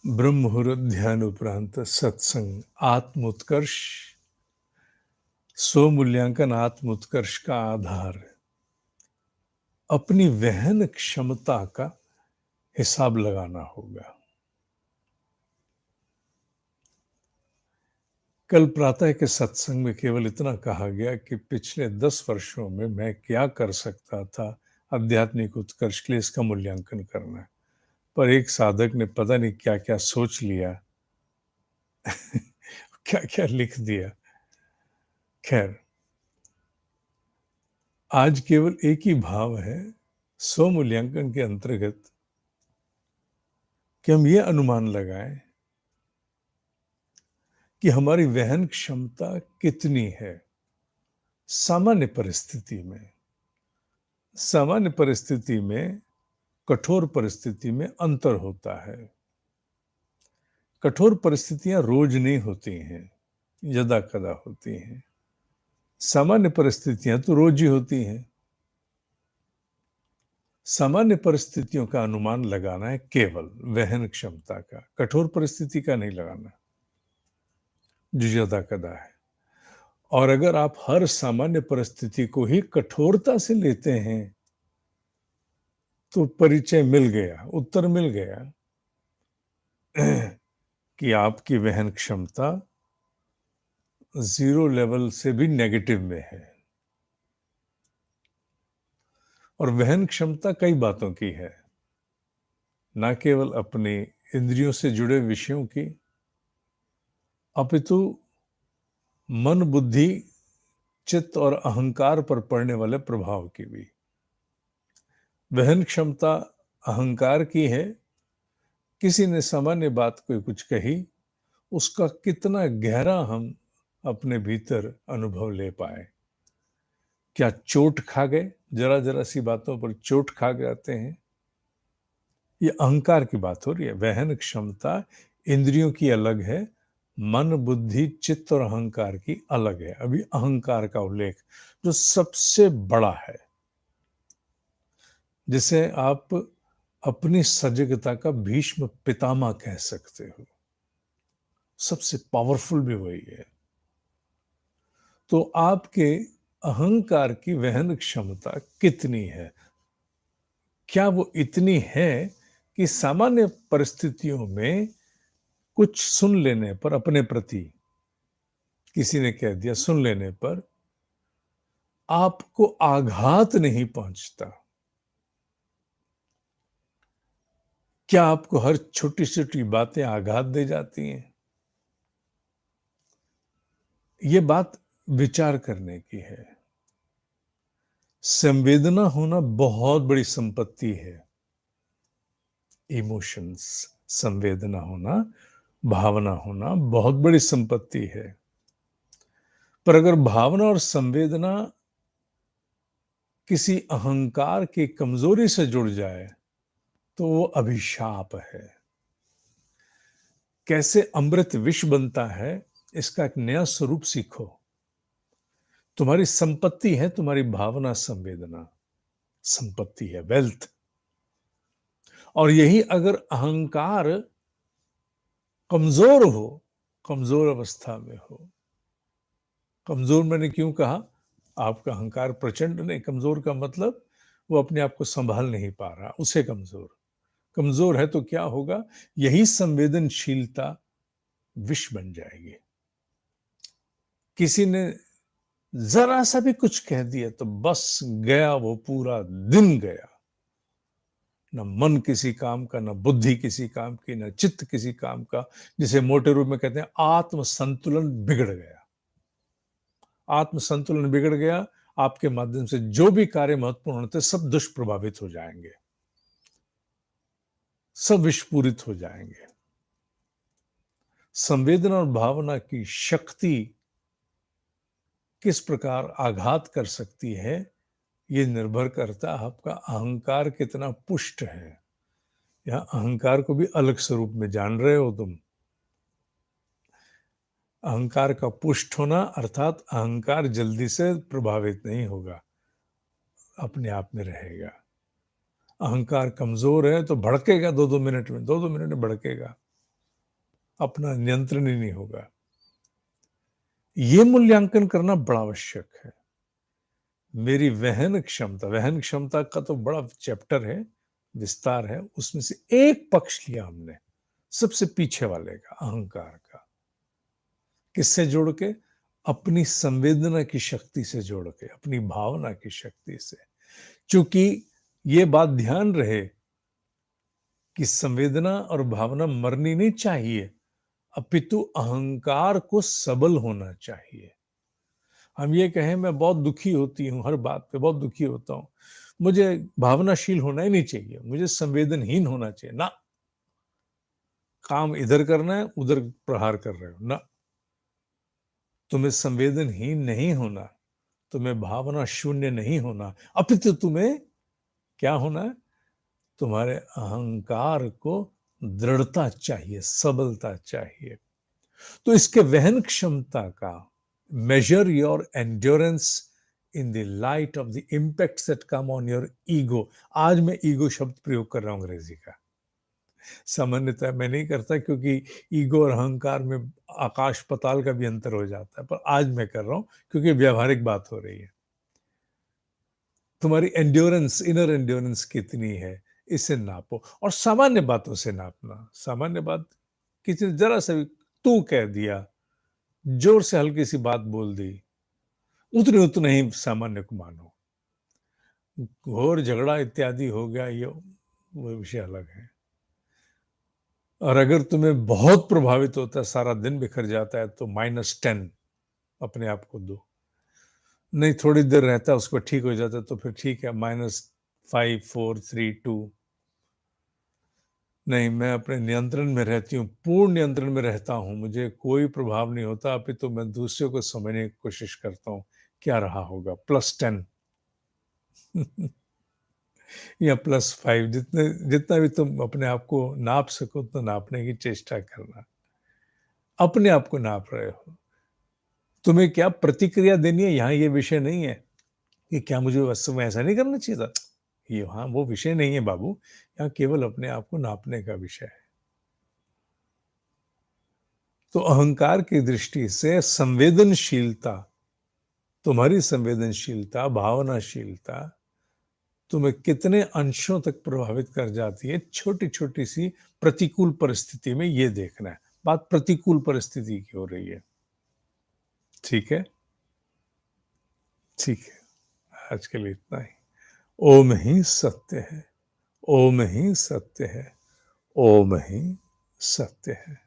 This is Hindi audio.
ब्रह्म मुहूर्त ध्यान उपरांत सत्संग आत्मोत्कर्ष स्वमूल्यांकन आत्मोत्कर्ष का आधार अपनी वहन क्षमता का हिसाब लगाना होगा। कल प्रातः के सत्संग में केवल इतना कहा गया कि पिछले 10 वर्षों में मैं क्या कर सकता था आध्यात्मिक उत्कर्ष के लिए, इसका मूल्यांकन करना है। पर एक साधक ने पता नहीं क्या क्या सोच लिया क्या क्या लिख दिया। खैर, आज केवल एक ही भाव है स्वमूल्यांकन के अंतर्गत कि हम ये अनुमान लगाएं कि हमारी वहन क्षमता कितनी है। सामान्य परिस्थिति में कठोर परिस्थिति में अंतर होता है। कठोर परिस्थितियां रोज नहीं होती हैं, यदा कदा होती हैं। सामान्य परिस्थितियां तो रोज ही होती हैं। सामान्य परिस्थितियों का अनुमान लगाना है केवल वहन क्षमता का, कठोर परिस्थिति का नहीं लगाना जो यदा कदा है। और अगर आप हर सामान्य परिस्थिति को ही कठोरता से लेते हैं तो परिचय मिल गया, उत्तर मिल गया कि आपकी वहन क्षमता 0 लेवल से भी नेगेटिव में है। और वहन क्षमता कई बातों की है, ना केवल अपने इंद्रियों से जुड़े विषयों की, अपितु मन, बुद्धि, चित्त और अहंकार पर पड़ने वाले प्रभाव की भी। वहन क्षमता अहंकार की है। किसी ने सामान्य बात कोई कुछ कही, उसका कितना गहरा हम अपने भीतर अनुभव ले पाए। क्या चोट खा गए, जरा जरा सी बातों पर चोट खा जाते हैं। ये अहंकार की बात हो रही है। वहन क्षमता इंद्रियों की अलग है, मन, बुद्धि, चित्त और अहंकार की अलग है। अभी अहंकार का उल्लेख जो सबसे बड़ा है, जिसे आप अपनी सजगता का भीष्म पितामह कह सकते हो, सबसे पावरफुल भी वही है। तो आपके अहंकार की वहन क्षमता कितनी है? क्या वो इतनी है कि सामान्य परिस्थितियों में कुछ सुन लेने पर, अपने प्रति किसी ने कह दिया, सुन लेने पर आपको आघात नहीं पहुंचता? क्या आपको हर छोटी छोटी बातें आघात दे जाती हैं? ये बात विचार करने की है। संवेदना होना बहुत बड़ी संपत्ति है। इमोशंस, संवेदना होना, भावना होना बहुत बड़ी संपत्ति है। पर अगर भावना और संवेदना किसी अहंकार की कमजोरी से जुड़ जाए तो वो अभिशाप है। कैसे अमृत विष बनता है, इसका एक नया स्वरूप सीखो। तुम्हारी संपत्ति है, तुम्हारी भावना, संवेदना संपत्ति है, वेल्थ। और यही अगर अहंकार कमजोर हो, कमजोर अवस्था में हो, कमजोर मैंने क्यों कहा? आपका अहंकार प्रचंड नहीं, कमजोर का मतलब वो अपने आप को संभाल नहीं पा रहा, उसे कमजोर। कमजोर है तो क्या होगा? यही संवेदनशीलता विष बन जाएगी। किसी ने जरा सा भी कुछ कह दिया तो बस गया, वो पूरा दिन गया। न मन किसी काम का, न बुद्धि किसी काम की, न चित्त किसी काम का। जिसे मोटे रूप में कहते हैं आत्म संतुलन बिगड़ गया। आत्म संतुलन बिगड़ गया, आपके माध्यम से जो भी कार्य महत्वपूर्ण होते सब दुष्प्रभावित हो जाएंगे, सब विस्फोरित हो जाएंगे। संवेदना और भावना की शक्ति किस प्रकार आघात कर सकती है, ये निर्भर करता है आपका अहंकार कितना पुष्ट है। या अहंकार को भी अलग स्वरूप में जान रहे हो तुम? अहंकार का पुष्ट होना अर्थात अहंकार जल्दी से प्रभावित नहीं होगा, अपने आप में रहेगा। अहंकार कमजोर है तो भड़केगा, 2-2 मिनट में, 2-2 मिनट में भड़केगा। अपना नियंत्रण ही नहीं होगा। ये मूल्यांकन करना बड़ा आवश्यक है। मेरी वहन क्षमता का तो बड़ा चैप्टर है, विस्तार है, उसमें से एक पक्ष लिया हमने, सबसे पीछे वाले का, अहंकार का। किससे जोड़ के? अपनी संवेदना की शक्ति से जोड़ के, अपनी भावना की शक्ति से। क्योंकि ये बात ध्यान रहे कि संवेदना और भावना मरनी नहीं चाहिए, अपितु अहंकार को सबल होना चाहिए। हम ये कहें मैं बहुत दुखी होती हूँ, हर बात पे बहुत दुखी होता हूँ, मुझे भावनाशील होना ही नहीं चाहिए, मुझे संवेदनहीन होना चाहिए ना। काम इधर करना है, उधर प्रहार कर रहे हो ना। तुम्हें संवेदनहीन नहीं होना, तुम्हें भावना शून्य नहीं होना, अपितु तुम्हें क्या होना है? तुम्हारे अहंकार को दृढ़ता चाहिए, सबलता चाहिए। तो इसके वहन क्षमता का measure your endurance in the light of the impacts that come on your ego। आज मैं ईगो शब्द प्रयोग कर रहा हूं अंग्रेजी का, सामान्यतः मैं नहीं करता क्योंकि ईगो और अहंकार में आकाश पताल का भी अंतर हो जाता है, पर आज मैं कर रहा हूं क्योंकि व्यावहारिक बात हो रही है। तुम्हारी एंड्योरेंस, इनर एंड्योरेंस कितनी है, इसे नापो। और सामान्य बातों से नापना, सामान्य बात, किसी जरा सा भी तू कह दिया, जोर से हल्की सी बात बोल दी, उतने उतने ही सामान्य को मानो। घोर झगड़ा इत्यादि हो गया, ये वो विषय अलग है। और अगर तुम्हें बहुत प्रभावित होता है, सारा दिन बिखर जाता है, तो -10 अपने आप को दो। नहीं, थोड़ी देर रहता है, उसको ठीक हो जाता है, तो फिर ठीक है, -5 4 3 2। नहीं, मैं अपने नियंत्रण में रहती हूँ, पूर्ण नियंत्रण में रहता हूँ, मुझे कोई प्रभाव नहीं होता, अपितु मैं दूसरे को समझने की कोशिश करता हूँ, क्या रहा होगा, +10 या +5, जितना भी तुम अपने आप को नाप सको उतना नापने की चेष्टा करना। अपने आप को नाप रहे हो, तुम्हें क्या प्रतिक्रिया देनी है, यहाँ ये विषय नहीं है कि क्या मुझे वास्तव में ऐसा नहीं करना चाहिए था, ये हाँ वो विषय नहीं है बाबू, यहाँ केवल अपने आप को नापने का विषय है। तो अहंकार की दृष्टि से संवेदनशीलता, तुम्हारी संवेदनशीलता, भावनाशीलता तुम्हें कितने अंशों तक प्रभावित कर जाती है, छोटी छोटी सी प्रतिकूल परिस्थिति में, ये देखना है। बात प्रतिकूल परिस्थिति की हो रही है, ठीक है? ठीक है, आज के लिए इतना ही। ओम ही सत्य है, ओम ही सत्य है, ओम ही सत्य है।